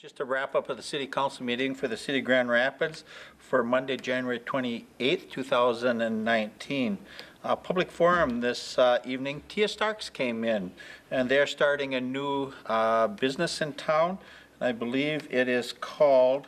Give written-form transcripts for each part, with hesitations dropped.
Just a wrap up of the City Council meeting for the City of Grand Rapids for Monday, January 28th, 2019. Public forum this evening, Tia Starks came in and they're starting a new business in town. I believe it is called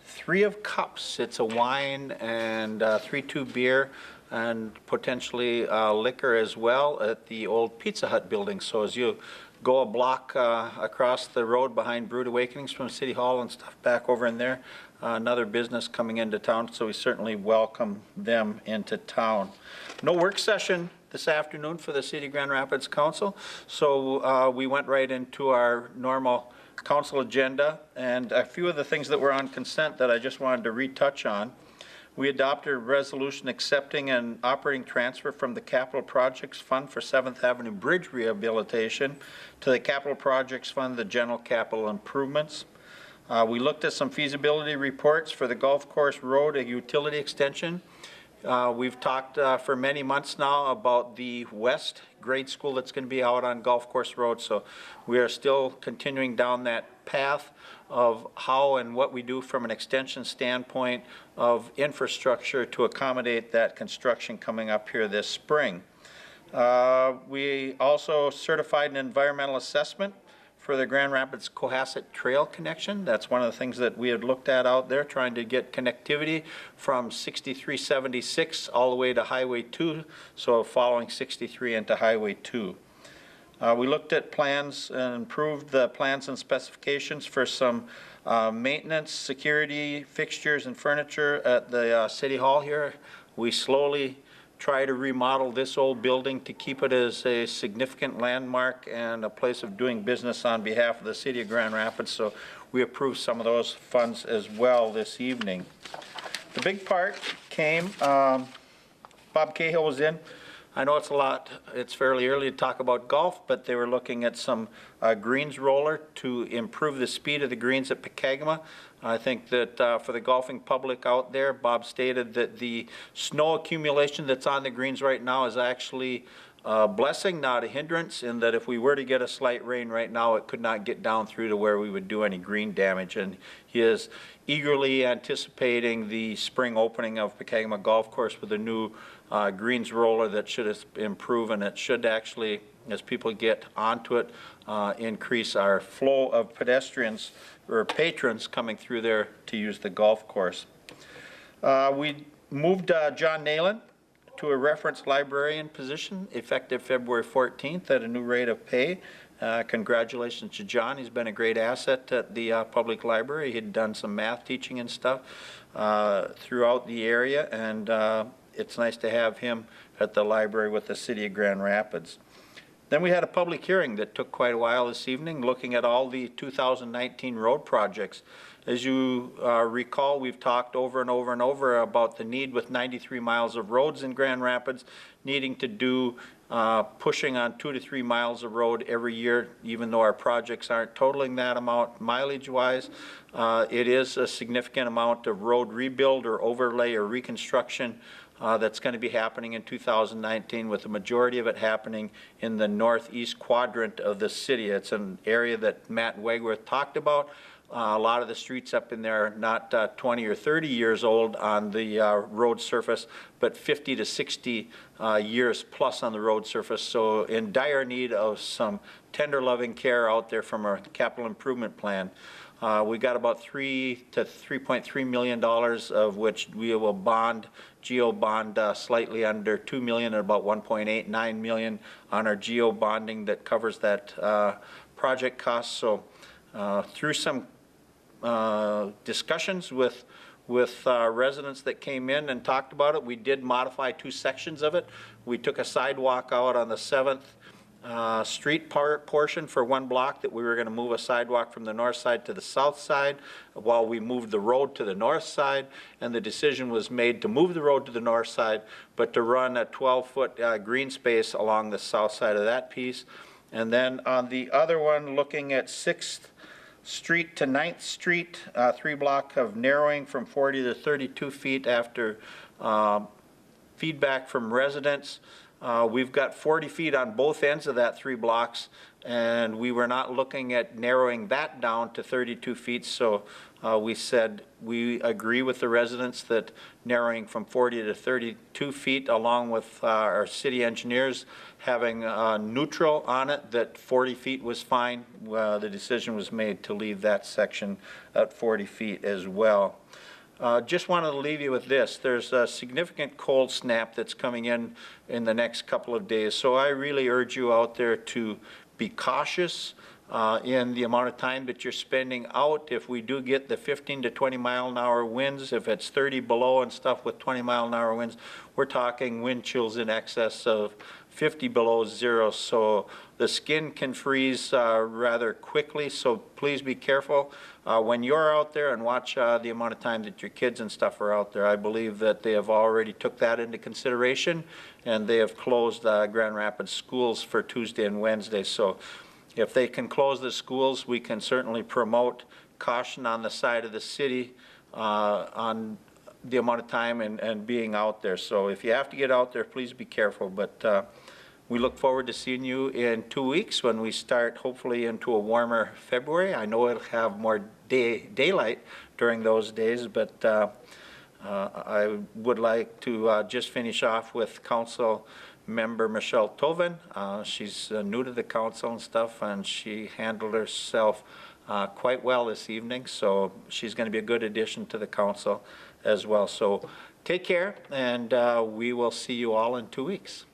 Three of Cups. It's a wine and 3-2 beer and potentially liquor as well at the old Pizza Hut building. So as you go a block across the road behind Brood Awakenings from City Hall and stuff back over in there, another business coming into town, so we certainly welcome them into town. No work session this afternoon for the City of Grand Rapids Council, so we went right into our normal council agenda, and a few of the things that were on consent that I just wanted to retouch on. We adopted a resolution accepting an operating transfer from the Capital Projects Fund for 7th Avenue Bridge rehabilitation to the Capital Projects Fund, the General Capital Improvements. We looked at some feasibility reports for the Golf Course Road, a utility extension. We've talked for many months now about the West grade school that's going to be out on Golf Course Road, so we are still continuing down that path of how and what we do from an extension standpoint of infrastructure to accommodate that construction coming up here this spring. We also certified an environmental assessment for the Grand Rapids Cohasset Trail connection. That's one of the things that we had looked at out there, trying to get connectivity from 6376 all the way to Highway 2, so following 63 into Highway 2. We looked at plans and improved the plans and specifications for some maintenance, security, fixtures, and furniture at the City Hall here. We slowly try to remodel this old building to keep it as a significant landmark and a place of doing business on behalf of the City of Grand Rapids, so we approved some of those funds as well this evening. The big part came, Bob Cahill was in. I know it's fairly early to talk about golf, but they were looking at some greens roller to improve the speed of the greens at Pekagama. I think that for the golfing public out there, Bob stated that the snow accumulation that's on the greens right now is actually a blessing, not a hindrance, in that if we were to get a slight rain right now, it could not get down through to where we would do any green damage. And he is eagerly anticipating the spring opening of Pekagama Golf Course with a new greens roller that should improve, and it should actually, as people get onto it, increase our flow of pedestrians or patrons coming through there to use the golf course. We moved John Nayland to a reference librarian position effective February 14th at a new rate of pay. Congratulations to John. He's been a great asset at the public library. He'd done some math teaching and stuff throughout the area, and it's nice to have him at the library with the City of Grand Rapids. Then we had a public hearing that took quite a while this evening, looking at all the 2019 road projects. As you recall, we've talked over and over and over about the need with 93 miles of roads in Grand Rapids, needing to do pushing on 2 to 3 miles of road every year, even though our projects aren't totaling that amount mileage-wise. It is a significant amount of road rebuild or overlay or reconstruction that's going to be happening in 2019, with the majority of it happening in the northeast quadrant of the city. It's an area that Matt Wegworth talked about. A lot of the streets up in there are not 20 or 30 years old on the road surface, but 50 to 60 years plus on the road surface. So in dire need of some tender loving care out there from our capital improvement plan. We got about $3 to $3.3 million, of which we will geo bond slightly under $2 million, and about $1.89 million on our geo bonding that covers that project cost. So through some discussions with residents that came in and talked about it, we did modify 2 sections of it. We took a sidewalk out on the 7th street portion for 1 block that we were going to move a sidewalk from the north side to the south side while we moved the road to the north side, and the decision was made to move the road to the north side but to run a 12-foot green space along the south side of that piece. And then on the other one, looking at 6th Street to 9th Street, 3 block of narrowing from 40 to 32 feet after feedback from residents. We've got 40 feet on both ends of that 3 blocks, and we were not looking at narrowing that down to 32 feet. So we said we agree with the residents that narrowing from 40 to 32 feet, along with our city engineers having neutral on it, that 40 feet was fine. The decision was made to leave that section at 40 feet as well. Just wanted to leave you with this. There's a significant cold snap that's coming in the next couple of days. So I really urge you out there to be cautious in the amount of time that you're spending out. If we do get the 15 to 20 mile an hour winds, if it's 30 below and stuff with 20 mile an hour winds, we're talking wind chills in excess of 50 below zero. So the skin can freeze rather quickly. So please be careful when you're out there, and watch the amount of time that your kids and stuff are out there. I believe that they have already took that into consideration, and they have closed Grand Rapids schools for Tuesday and Wednesday. So if they can close the schools, we can certainly promote caution on the side of the city on the amount of time and being out there. So if you have to get out there, please be careful. But we look forward to seeing you in 2 weeks when we start hopefully into a warmer February. I know it'll have more daylight during those days, but I would like to just finish off with Council Member Michelle Toven. She's new to the council and stuff, and she handled herself quite well this evening, so she's going to be a good addition to the council as well. So take care, and we will see you all in 2 weeks.